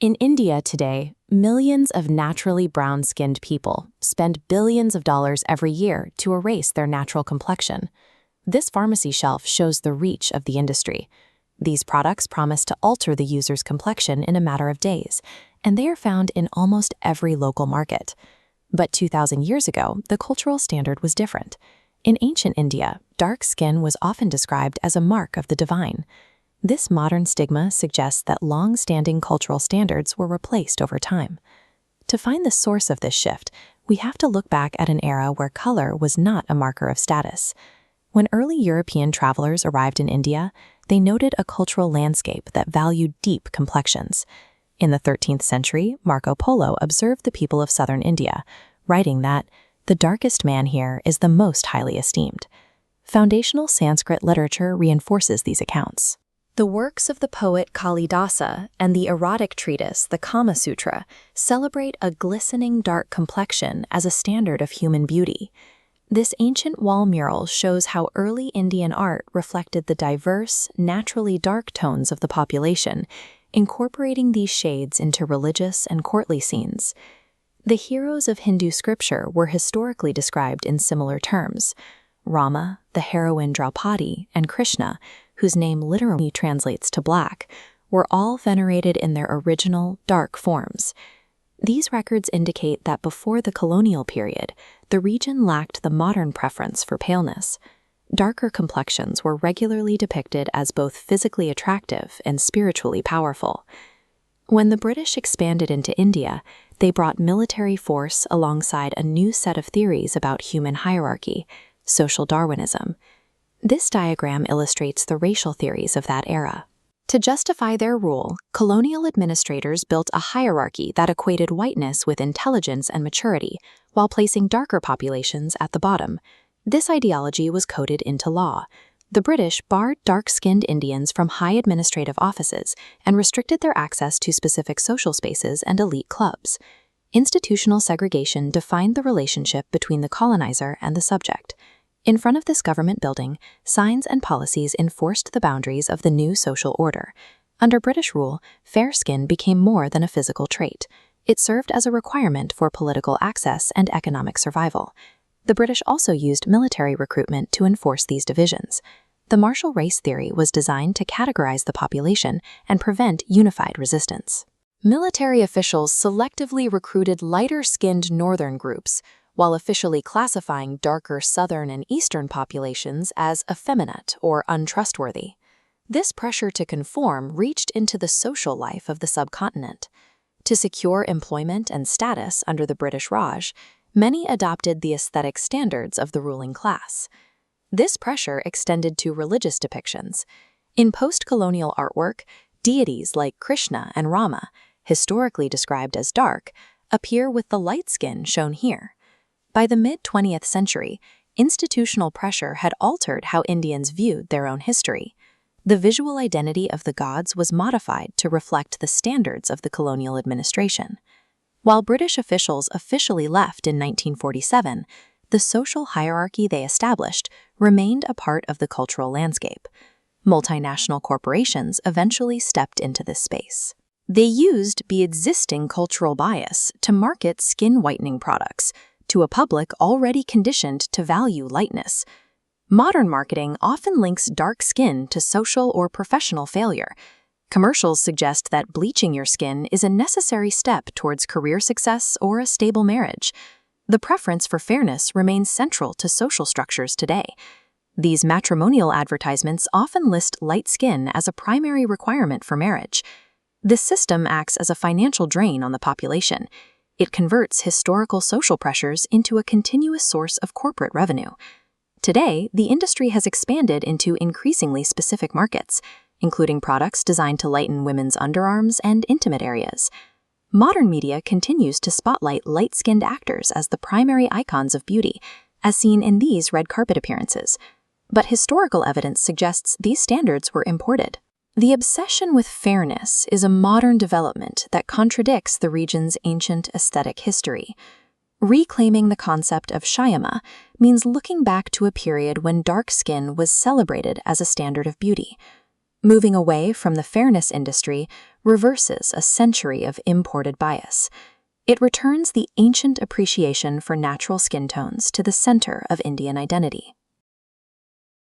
In India today, millions of naturally brown-skinned people spend billions of dollars every year to erase their natural complexion. This pharmacy shelf shows the reach of the industry. These products promise to alter the user's complexion in a matter of days, and they are found in almost every local market. But 2,000 years ago, the cultural standard was different. In ancient India, dark skin was often described as a mark of the divine. This modern stigma suggests that long-standing cultural standards were replaced over time. To find the source of this shift, we have to look back at an era where color was not a marker of status. When early European travelers arrived in India, they noted a cultural landscape that valued deep complexions. In the 13th century, Marco Polo observed the people of southern India, writing that, "The darkest man here is the most highly esteemed." Foundational Sanskrit literature reinforces these accounts. The works of the poet Kalidasa and the erotic treatise, the Kamasutra, celebrate a glistening dark complexion as a standard of human beauty. This ancient wall mural shows how early Indian art reflected the diverse, naturally dark tones of the population, incorporating these shades into religious and courtly scenes. The heroes of Hindu scripture were historically described in similar terms. Rama, the heroine Draupadi, and Krishna, whose name literally translates to black, were all venerated in their original, dark forms. These records indicate that before the colonial period, the region lacked the modern preference for paleness. Darker complexions were regularly depicted as both physically attractive and spiritually powerful. When the British expanded into India, they brought military force alongside a new set of theories about human hierarchy, social Darwinism. This diagram illustrates the racial theories of that era. To justify their rule, colonial administrators built a hierarchy that equated whiteness with intelligence and maturity, while placing darker populations at the bottom. This ideology was coded into law. The British barred dark-skinned Indians from high administrative offices and restricted their access to specific social spaces and elite clubs. Institutional segregation defined the relationship between the colonizer and the subject. In front of this government building, signs and policies enforced the boundaries of the new social order. Under British rule, fair skin became more than a physical trait. It served as a requirement for political access and economic survival. The British also used military recruitment to enforce these divisions. The martial race theory was designed to categorize the population and prevent unified resistance. Military officials selectively recruited lighter-skinned northern groups, while officially classifying darker southern and eastern populations as effeminate or untrustworthy. This pressure to conform reached into the social life of the subcontinent. To secure employment and status under the British Raj, many adopted the aesthetic standards of the ruling class. This pressure extended to religious depictions. In post-colonial artwork, deities like Krishna and Rama, historically described as dark, appear with the light skin shown here. By the mid-20th century, institutional pressure had altered how Indians viewed their own history. The visual identity of the gods was modified to reflect the standards of the colonial administration. While British officials officially left in 1947, the social hierarchy they established remained a part of the cultural landscape. Multinational corporations eventually stepped into this space. They used the existing cultural bias to market skin-whitening products to a public already conditioned to value lightness. Modern marketing often links dark skin to social or professional failure. Commercials suggest that bleaching your skin is a necessary step towards career success or a stable marriage. The preference for fairness remains central to social structures today. These matrimonial advertisements often list light skin as a primary requirement for marriage. This system acts as a financial drain on the population. It converts historical social pressures into a continuous source of corporate revenue. Today, the industry has expanded into increasingly specific markets, including products designed to lighten women's underarms and intimate areas. Modern media continues to spotlight light-skinned actors as the primary icons of beauty, as seen in these red carpet appearances. But historical evidence suggests these standards were imported. The obsession with fairness is a modern development that contradicts the region's ancient aesthetic history. Reclaiming the concept of Shyama means looking back to a period when dark skin was celebrated as a standard of beauty. Moving away from the fairness industry reverses a century of imported bias. It returns the ancient appreciation for natural skin tones to the center of Indian identity.